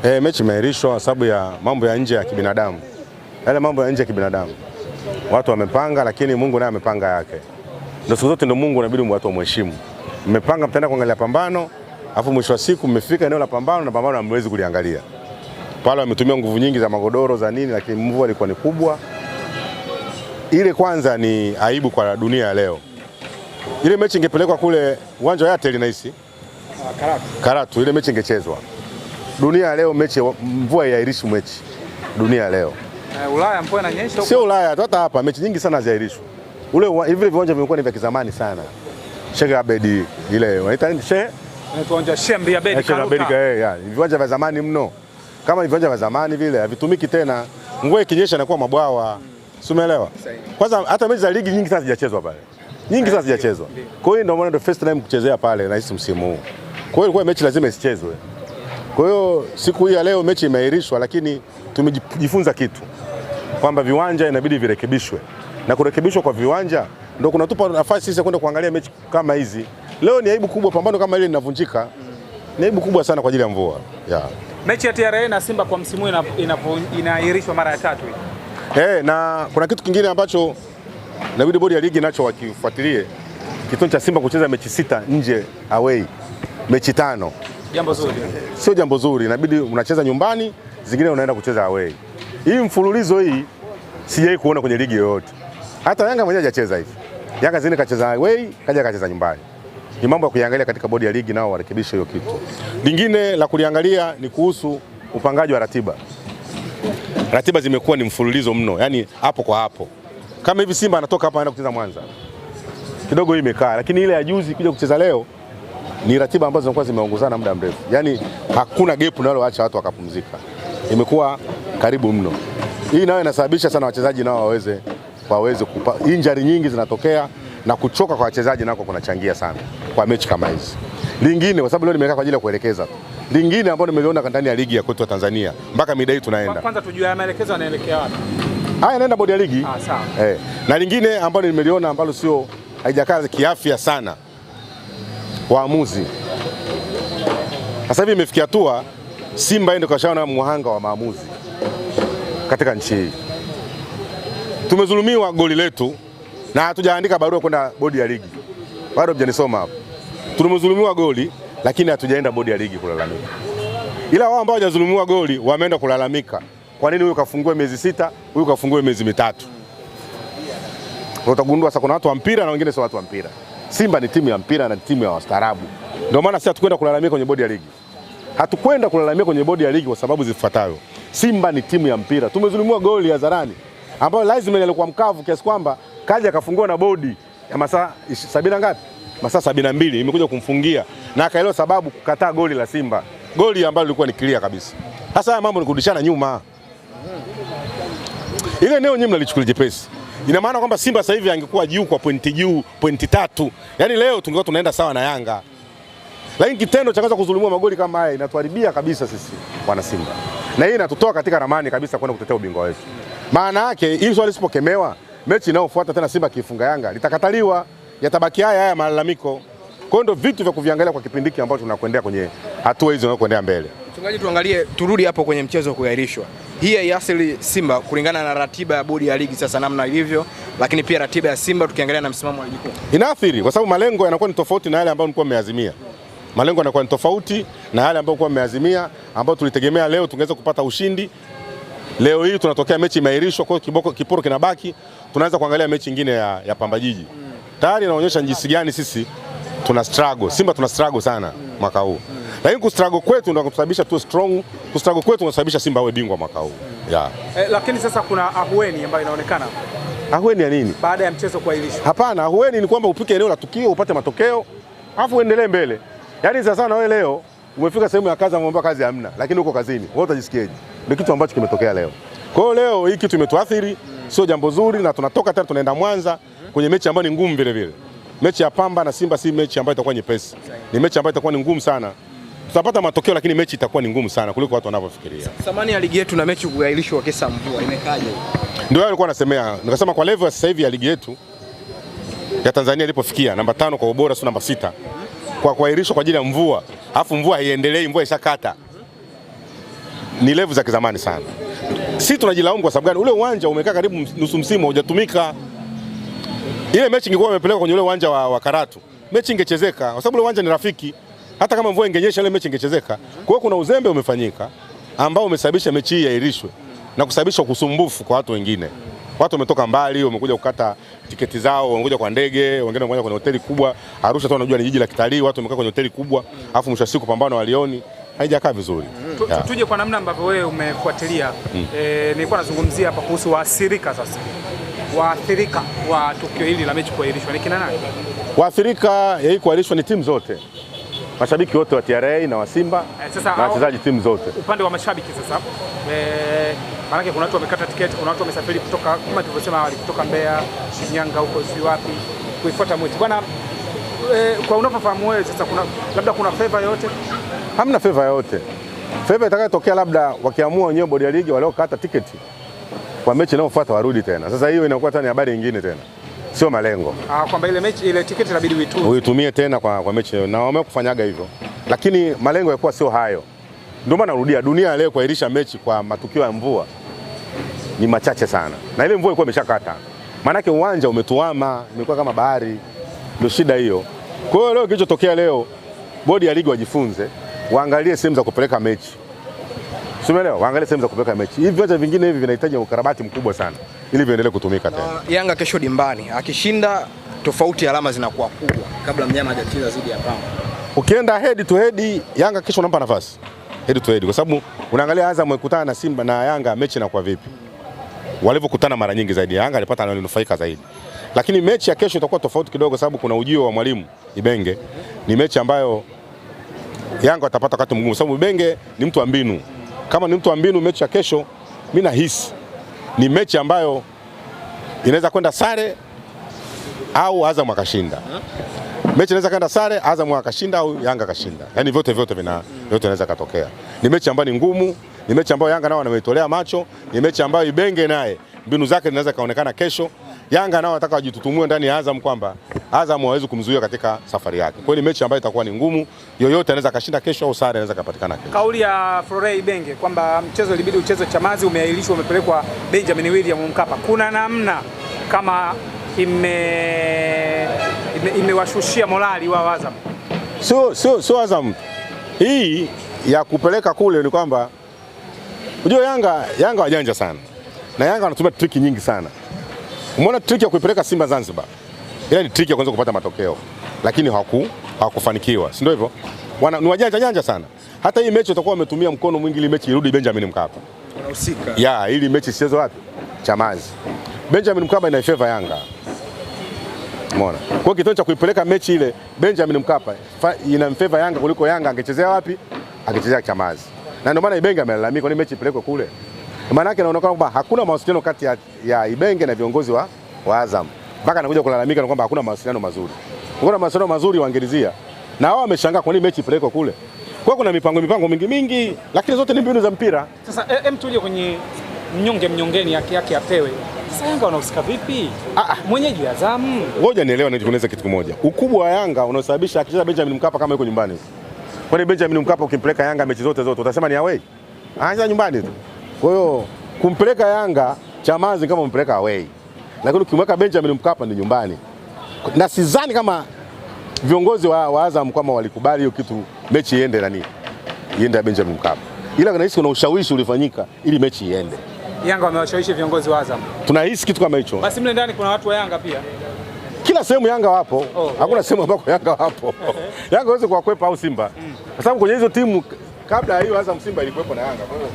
Mechi imeahirishwa kwa sababu ya mambo ya nje ya kibinadamu. Yale mambo ya nje ya kibinadamu. Watu wamepanga, lakini Mungu naye amepanga yake. Ndio siku zote ndio Mungu inabidi watu wamheshimu. Mmepanga mtaenda kuangalia pambano, afu mwisho wa siku mmefika eneo la pambano na pambano hamwezi kuliangalia. Pale wametumia nguvu nyingi za magodoro za nini, lakini mvua ilikuwa ni kubwa. Ile kwanza ni aibu kwa dunia ya leo. Ile mechi ingepelekwa kule uwanja wa Airtel nahisi. Karatu ile mechi ingechezwa. Dunia ya leo mechi mvua haiahirishi mechi. Dunia ya leo. Ulaya mvua inanyesha huko. Sio Ulaya, hata hapa mechi nyingi sana haziahirishwa. Vile viwanja vimekuwa ni vya kizamani sana. Sheikh Abedi ile wanaita nini viwanja Sheikh Abedi Karuta. Viwanja vya zamani mno. Kama viwanja vya zamani vile havitumiki tena. Mvua ikinyesha inakuwa mabwawa. Si umeelewa? Kwanza hata mechi za ligi nyingi sana hazijachezwa pale. Nyingi sana hazijachezwa. Kwa hiyo ndio maana ndio first time kuchezea pale na hisi msimu huu. Kwa hiyo ilikuwa mechi lazima isichezwe. Kwa hiyo siku hii ya leo mechi imeahirishwa, lakini tumejifunza kitu kwamba viwanja inabidi virekebishwe. Na kurekebishwa kwa viwanja ndio kunatupa nafasi sisi kwenda kuangalia mechi kama hizi. Leo ni aibu kubwa, pambano kama ile linavunjika. Ni aibu kubwa sana kwa ajili ya mvua. Mechi ya TRA na Simba kwa msimu inaahirishwa mara ya 3 hii. Na kuna kitu kingine ambacho inabidi bodi ya ligi nacho wakifuatilie. Kitendo cha Simba kucheza mechi 6 nje away. Mechi 5. Jambo zuri. Sio jambo zuri, inabidi unacheza nyumbani, zingine unaenda kucheza away. Hii mfululizo hii sijai kuona kwenye ligi yoyote. Hata Yanga mwenyewe hajacheza hivi. Yanga zingine kacheza away, kaja kacheza nyumbani. Ni mambo ya kuiangalia katika bodi ya ligi nao warekebishe hiyo kitu. Lingine la kuliangalia ni kuhusu upangaji wa ratiba. Ratiba zimekuwa ni mfululizo mno, yani hapo kwa hapo. Kama hivi Simba anatoka hapa anaenda kucheza Mwanza. Kidogo hii imekaa, lakini ile ya juzi kuja kucheza leo ni ratiba ambazo zinakuwa zimeongozana muda mrefu. Yaani hakuna gap linaloacha watu wakapumzika. Imekuwa karibu mno. Hii nayo inasababisha sana wachezaji nao waweze injury nyingi zinatokea na kuchoka kwa wachezaji nako kunachangia sana kwa mechi kama hizi. Lingine kwa sababu leo nimekaa kwa ajili ya kuelekeza. Lingine ambalo nimeliona ndani ya ligi ya kwetu Tanzania mpaka mida hii tunaenda. Kwanza tujue maelekezo yanaelekea wapi? Naenda bodi ya ligi. Sawa. Na lingine ambalo nimeliona ambalo sio haijakaa kiafya sana. Waamuzi. Sasa hivi imefikia hatua Simba ndio kashaona muhanga wa maamuzi katika nchi hii. Tumezulumiwa goli letu na hatujaandika barua kwenda bodi ya ligi. Bado hujanisoma hapo. Tumezulumiwa goli lakini hatujaenda bodi ya ligi kulalamika. Ila wao ambao hawajazulumiwa goli wameenda kulalamika. Kwa nini huyu kafungue miezi 6, huyu kafungue miezi 3? Utagundua sasa kuna watu wa mpira na wengine sio watu wa mpira. Simba ni timu ya mpira na timu ya wastaarabu. Ndio maana sisi hatukwenda kulalamika kwenye bodi ya ligi. Hatukwenda kulalamika kwenye bodi ya ligi kwa sababu zifuatayo. Simba ni timu ya mpira. Tumezulumiwa goli hadharani ambayo lazima alikuwa mkavu kiasi kwamba kaja akafungua na bodi ya masaa 70 ngapi? Masaa 72 imekuja kumfungia na akaelewa sababu kukataa goli la Simba. Goli ambalo lilikuwa ni clear kabisa. Sasa haya mambo ni kurudishana nyuma. Ile eneo nyinyi mnalichukulia jepesi. Ina maana kwamba Simba sasa hivi angekuwa juu kwa pointi 3. Yaani leo tungekuwa tunaenda sawa na Yanga. Lakini kitendo cha kwanza kuzulumiwa magoli kama haya inatuharibia kabisa sisi wana Simba. Na hii inatutoa katika ramani kabisa kwenda kutetea ubingwa wetu. Maana yake hii swali lisipokemewa, mechi inayofuata tena Simba kifunga Yanga litakataliwa, yatabaki haya malalamiko. Kwa hiyo ndio vitu vya kuviangalia kwa kipindi hiki ambacho tunakwendea kwenye hatua hizo tunakwendea mbele. Mchungaji, turudi hapo kwenye mchezo kuahirishwa. Hii haiathiri Simba kulingana na ratiba ya bodi ya ligi sasa namna ilivyo, lakini pia ratiba ya Simba tukiangalia na msimamo wa ligi kuu. Inaathiri kwa sababu malengo yanakuwa ni tofauti na yale ambayo mlikuwa mmeazimia. Malengo yanakuwa ni tofauti na yale ambayo mlikuwa mmeazimia, ambao tulitegemea leo tungeweza kupata ushindi. Leo hii tunatokea mechi imeahirishwa, kwa hiyo kiporo kinabaki, tunaanza kuangalia mechi nyingine ya Pamba Jiji. Tayari inaonyesha jinsi gani sisi tuna struggle. Simba tuna struggle sana mwaka huu. Lakini kustruggle kwetu ndio kutusababisha tu strong, kustruggle kwetu kunasababisha Simba awe bingwa mwaka huu. Lakini sasa kuna ahueni ambayo inaonekana. Ahueni ya nini? Baada ya mchezo kuahirishwa. Hapana, ahueni ni kwamba upike eneo la tukio, upate matokeo, afu uendelee mbele. Yaani sasa na wewe leo umefika sehemu ya kazi umeomba kazi hamna, lakini uko kazini. Wewe utajisikiaje? Ndio kitu ambacho kimetokea leo. Kwa hiyo leo hii kitu imetuathiri, sio jambo zuri na tunatoka tena tunaenda Mwanza kwenye mechi ambayo ni ngumu vile vile. Mechi ya Pamba na Simba si mechi ambayo itakuwa nyepesi. Ni mechi ambayo itakuwa ni ngumu sana. Tutapata matokeo lakini mechi itakuwa ni ngumu sana kuliko watu wanavyofikiria. Thamani ya ligi yetu na mechi kuahirishwa kwa kesa mvua imekaje? Ndio alikuwa anasemea. Nikasema kwa level sasa hivi ya ligi yetu ya Tanzania ilipofikia namba 5 kwa ubora, sio namba 6. Kwa kuahirishwa kwa ajili ya mvua, alafu mvua haiendelei, mvua ishakata. ni level za kizamani sana. Sisi tunajilaumu kwa sababu gani? Ule uwanja umekaa karibu nusu msimu hujatumika. Ile mechi ingekuwa imepelekwa kwenye ule uwanja wa Karatu, mechi ingechezeka kwa sababu ule uwanja ni rafiki. Hata kama mvua ingenyesha ile mechi ingechezeka. Kwa hiyo kuna uzembe umefanyika ambao umesababisha mechi hii iahirishwe na kusababisha kusumbufu kwa watu wengine. Watu wametoka mbali, wamekuja kukata tiketi zao, wamekuja kwa ndege, wengine wamekuja kwenye hoteli kubwa. Arusha tu unajua ni jiji la kitalii, watu wamekaa kwenye hoteli kubwa, afu mwisho wa siku pambano walioni. Haijakaa vizuri. Tuje kwa namna ambavyo wewe umefuatilia. Nilikuwa nazungumzia hapa kuhusu waathirika sasa. Waathirika wa tukio hili la mechi kuahirishwa ni kina nani? Waathirika ya hii kuahirishwa ni timu zote. Mashabiki wote wa TRA na wa Simba na wachezaji timu zote. Upande wa mashabiki sasa, maana kuna watu wamekata tiketi, kuna watu wamesafiri kutoka kama tulivyosema awali kutoka Mbeya, Shinyanga huko si wapi kuifuata mechi. Bwana, kwa unapofahamu wewe sasa labda kuna favor yote? Hamna favor yote. Favor itakayotokea labda wakiamua wenyewe bodi ya ligi waliokata tiketi kwa mechi inayofuata warudi tena. Sasa hiyo inakuwa tena habari nyingine tena. Sio malengo. Kwamba ile mechi ile tiketi inabidi uitumie tena kwa mechi na wamekufanyaga hivyo. Lakini malengo yalikuwa sio hayo. Ndio maana narudia, dunia leo kuahirisha mechi kwa matukio ya mvua ni machache sana. Na ile mvua ilikuwa imeshakata. Maana yake uwanja umetuama, imekuwa kama bahari. Ndio shida hiyo. Kwa hiyo leo kilichotokea leo, bodi ya ligi wajifunze, waangalie sehemu za kupeleka mechi. Umeelewa? Waangalie sehemu za kupeleka mechi. Hivi viwanja vingine hivi vinahitaji ukarabati mkubwa sana ili viendelee kutumika tena. Yanga kesho dimbani, akishinda tofauti alama zinakuwa kubwa kabla mnyama hajacheza zidi ya Pamba. Ukienda head to head, Yanga kesho unampa nafasi. Head to head kwa sababu unaangalia Azam wamekutana na Simba na Yanga mechi inakuwa vipi? Walivyokutana mara nyingi zaidi Yanga alipata na alinufaika zaidi. Lakini mechi ya kesho itakuwa tofauti kidogo sababu kuna ujio wa mwalimu Ibenge. Ni mechi ambayo Yanga watapata wakati mgumu sababu Ibenge ni mtu wa mbinu. Kama ni mtu wa mbinu, mechi ya kesho mimi nahisi ni mechi ambayo inaweza kwenda sare au Azam akashinda. Mechi inaweza kwenda sare, Azam akashinda au Yanga akashinda. Yaani vyote inaweza katokea. Ni mechi ambayo ni ngumu, ni mechi ambayo Yanga nao wanaitolea macho, ni mechi ambayo Ibenge naye mbinu zake zinaweza kaonekana kesho. Yanga nao wataka wajitutumue ndani ya Azam kwamba Azam hawezi kumzuia katika safari yake. Kwa hiyo ni mechi ambayo itakuwa ni ngumu, yoyote anaweza kashinda kesho au sare anaweza kupatikana kesho. Kauli ya Florent Ibenge kwamba mchezo ilibidi uchezwe Chamazi umeahirishwa umepelekwa Benjamin William Mkapa. Kuna namna kama imewashushia morali wa Azam. Sio Azam. Hii ya kupeleka kule ni kwamba unajua Yanga wajanja sana. Na Yanga wanatumia triki nyingi sana. Umeona trick ya kuipeleka Simba Zanzibar. Ile ni trick ya kwanza kupata matokeo. Lakini hawakufanikiwa. Si ndio hivyo? Ni wajanja sana. Hata hii mechi utakuwa umetumia mkono mwingi ili mechi irudi Benjamin Mkapa. Unahusika. Ili mechi isichezwe wapi? Chamazi. Benjamin Mkapa ina favor Yanga. Umeona? Kwa hiyo kitendo cha kuipeleka mechi ile Benjamin Mkapa ina favor Yanga kuliko Yanga angechezea wapi? Angechezea Chamazi. Na ndio maana Ibenge amelalamika kwa mechi ipelekwe kule. Maana yake inaonekana kwamba hakuna mawasiliano kati ya Ibenge na viongozi wa Azam. Mpaka anakuja kulalamika kwamba hakuna mawasiliano mazuri. Kuna mawasiliano mazuri waangalizia. Na wao wameshangaa kwa nini mechi ipelekwe kule. Kwa kuna mipango mingi, lakini zote ni mbinu za mpira. Sasa tuje kwenye mnyongeni yake apewe. Sasa Yanga wanahusika vipi? Mwenyeji Azam. Ngoja nielewe nijifunze kitu kimoja. Ukubwa wa Yanga unaosababisha akicheza Benjamin Mkapa kama yuko nyumbani. Kwani Benjamin Mkapa ukimpeleka Yanga mechi zote utasema ni away? Anacheza nyumbani tu. Kwa hiyo kumpeleka Yanga Chamazi kama umpeleka away. Lakini ukimweka Benjamin Mkapa ni nyumbani. Na sidhani kama viongozi wa Azam kama walikubali hiyo kitu mechi iende iende Benjamin Mkapa. Ila nahisi kuna ushawishi ulifanyika ili mechi iende. Yanga wamewashawishi viongozi wa Azam. Tunahisi kitu kama hicho. Basi mle ndani kuna watu wa Yanga pia. Kila sehemu Yanga wapo. Hakuna sehemu ambako Yanga wapo. Yanga hawezi kuwakwepa au Simba. Kwa sababu kwenye hizo timu kabla ya hiyo Azam Simba ilikuwepo na Yanga. Kwa hiyo